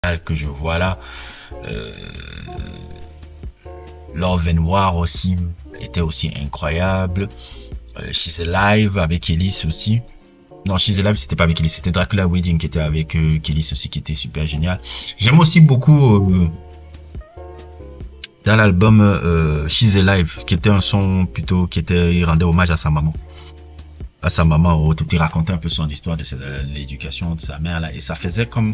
que je vois là. Love and War aussi était aussi incroyable. She's Alive avec Ellis aussi. Non, She's Alive c'était pas avec Ellis, c'était Dracula Wedding qui était avec Kelly aussi, qui était super génial. J'aime aussi beaucoup dans l'album She's Alive, qui était un son plutôt il rendait hommage à sa maman. À sa maman, il racontait un peu son histoire de l'éducation de sa mère là, et ça faisait comme,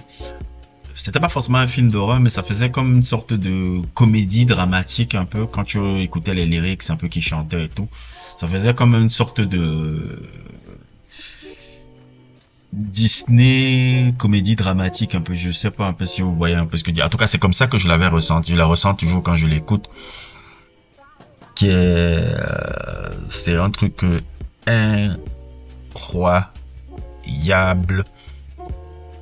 c'était pas forcément un film d'horreur, mais ça faisait comme une sorte de comédie dramatique un peu, quand tu écoutais les lyrics un peu qui chantaient et tout. Ça faisait comme une sorte de Disney comédie dramatique un peu, je sais pas un peu si vous voyez un peu ce que je dis. En tout cas, c'est comme ça que je l'avais ressenti. Je la ressens toujours quand je l'écoute. C'est un truc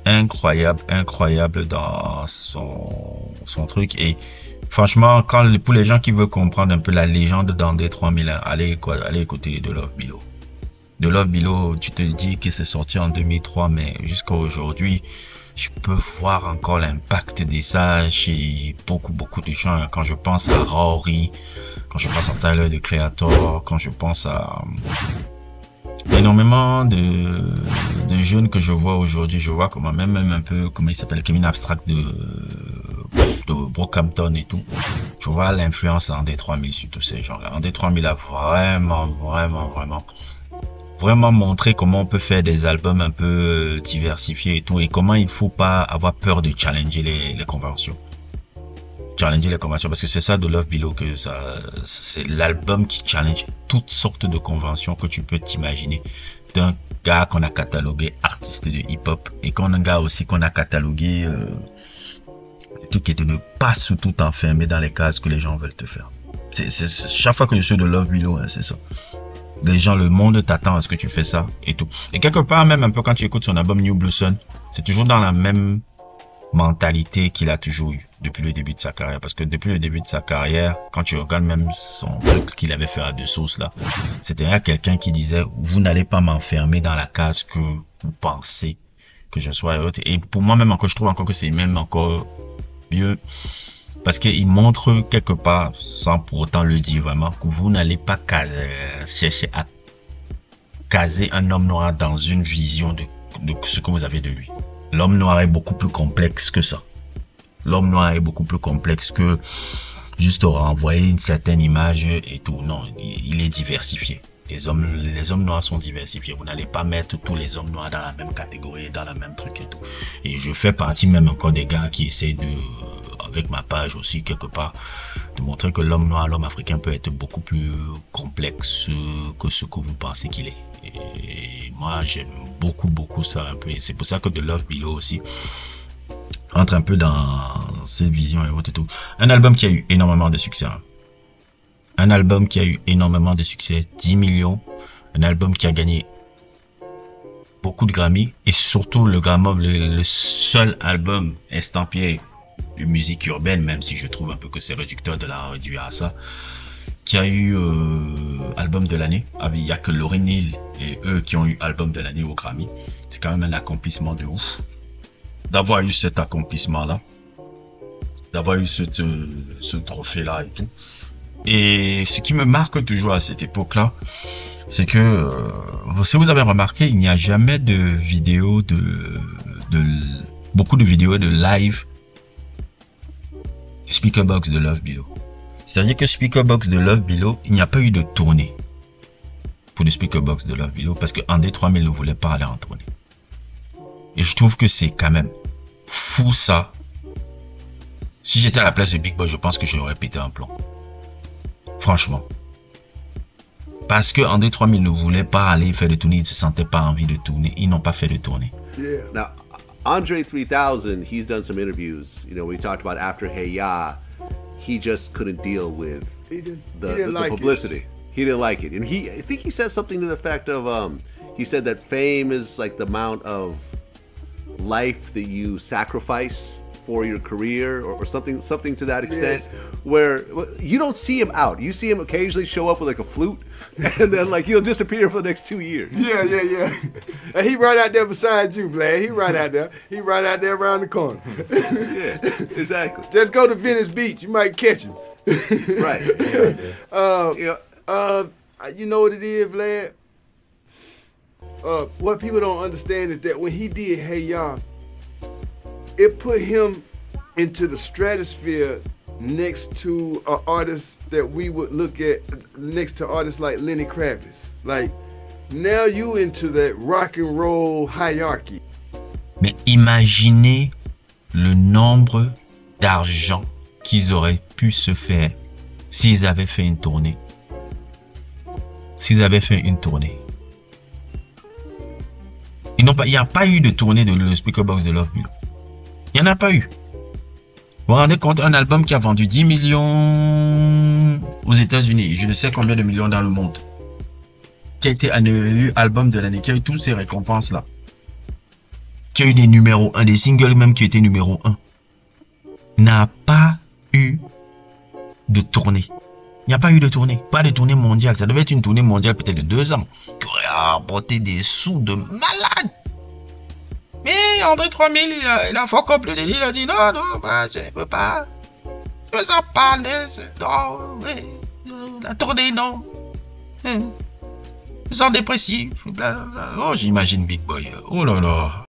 incroyable dans son truc. Et franchement, pour les gens qui veulent comprendre un peu la légende d'André 3001, allez écouter de Love Below. De Love Below, tu te dis que c'est sorti en 2003, mais jusqu'à aujourd'hui, je peux voir encore l'impact de ça chez beaucoup de gens. Quand je pense à Rory, quand je pense à Tyler, the Creator, quand je pense à énormément de jeunes que je vois aujourd'hui, je vois comment même un peu comment il s'appelle, Kevin Abstract de Brockhampton et tout. Je vois l'influence d'André 3000 sur tous ces gens-là. André 3000 a vraiment montrer comment on peut faire des albums un peu diversifiés et tout, et comment il faut pas avoir peur de challenger les conventions. Challenger les conventions, parce que c'est ça de Love Below, que c'est l'album qui challenge toutes sortes de conventions que tu peux t'imaginer. D'un gars qu'on a catalogué artiste de hip-hop, et un gars aussi qu'on a catalogué le truc est de ne pas surtout t'enfermer dans les cases que les gens veulent te faire. C'est chaque fois que je suis de Love Below, hein, c'est ça. Les gens, le monde t'attend à ce que tu fais ça et tout. Et quelque part, même un peu quand tu écoutes son album New Blue Sun, c'est toujours dans la même mentalité qu'il a toujours eu depuis le début de sa carrière. Parce que depuis le début de sa carrière, quand tu regardes même son truc qu'il avait fait à Deux Sauces là, c'était quelqu'un qui disait, vous n'allez pas m'enfermer dans la case que vous pensez que je sois. Et pour moi même encore, je trouve encore que c'est même encore mieux. Parce qu'il montre quelque part, sans pour autant le dire vraiment, que vous n'allez pas chercher à caser un homme noir dans une vision de ce que vous avez de lui. L'homme noir est beaucoup plus complexe que ça. L'homme noir est beaucoup plus complexe que juste renvoyer une certaine image et tout. Non, il est diversifié. Les hommes noirs sont diversifiés. Vous n'allez pas mettre tous les hommes noirs dans la même catégorie, dans la même truc et tout. Et je fais partie même encore des gars qui essaient avec ma page aussi quelque part, de montrer que l'homme noir, l'homme africain peut être beaucoup plus complexe que ce que vous pensez qu'il est. Et moi, j'aime beaucoup ça un peu. Et c'est pour ça que de Love Below aussi entre un peu dans cette vision et autres et tout. Un album qui a eu énormément de succès. Hein. Un album qui a eu énormément de succès, 10 millions. Un album qui a gagné beaucoup de Grammy. Et surtout le seul album estampillé de musique urbaine, même si je trouve un peu que c'est réducteur de la réduire à ça, qui a eu album de l'année. Il n'y a que Lauryn Hill et eux qui ont eu album de l'année au Grammy. C'est quand même un accomplissement de ouf. D'avoir eu cet accomplissement-là. D'avoir eu ce trophée-là et tout. Et ce qui me marque toujours à cette époque-là, c'est que, si vous avez remarqué, il n'y a jamais de vidéos beaucoup de vidéos de live Speakerbox de Love Below. C'est-à-dire que Speakerbox de Love Below, il n'y a pas eu de tournée pour le Speakerbox de Love Below parce que André 3000 ne voulait pas aller en tournée. Et je trouve que c'est quand même fou ça. Si j'étais à la place de Big Boy, je pense que j'aurais pété un plomb. Franchement. Parce que André 3000 ne voulait pas aller faire de tournée, il ne se sentait pas envie de tourner. Ils n'ont pas fait de tournée. Yeah. Now, Andre 3000, he's done some interviews. You know, we talked about after Hey Ya, he just couldn't deal with the publicity. He didn't like it. And I think he said something to the effect of, he said that fame is like the amount of life that you sacrifice for your career or something to that extent, where you don't see him out. You see him occasionally show up with like a flute, and then like he'll disappear for the next 2 years. Yeah. And he right out there beside you, Vlad. He right out there. He right out there around the corner. Yeah, exactly. Just go to Venice Beach. You might catch him. Right. You know what it is, Vlad? What people don't understand is that when he did Hey Ya, it put him into the stratosphere next to an artist that we would look at next to artists like Lenny Kravitz. Like, now you into that rock and roll hierarchy. Mais imaginez le nombre d'argent qu'ils auraient pu se faire s'ils avaient fait une tournée. Il n'y a pas eu de tournée de le Speakerboxxx de Love Below. Il n'y en a pas eu. Vous vous rendez compte, un album qui a vendu 10 millions aux États-Unis, je ne sais combien de millions dans le monde, qui a été un album de l'année, qui a eu toutes ces récompenses-là, qui a eu des numéros 1, des singles même qui étaient numéro 1, n'a pas eu de tournée. Il n'y a pas eu de tournée. Pas de tournée mondiale. Ça devait être une tournée mondiale peut-être de 2 ans, qui aurait apporté des sous de malade. Mais André 3000, il a fuck up le délire. Il a dit non, je ne peux pas. Je me sens pas à l'aise. Non, la tournée, non. Je me sens dépressif. Oh, j'imagine Big Boy. Oh là là.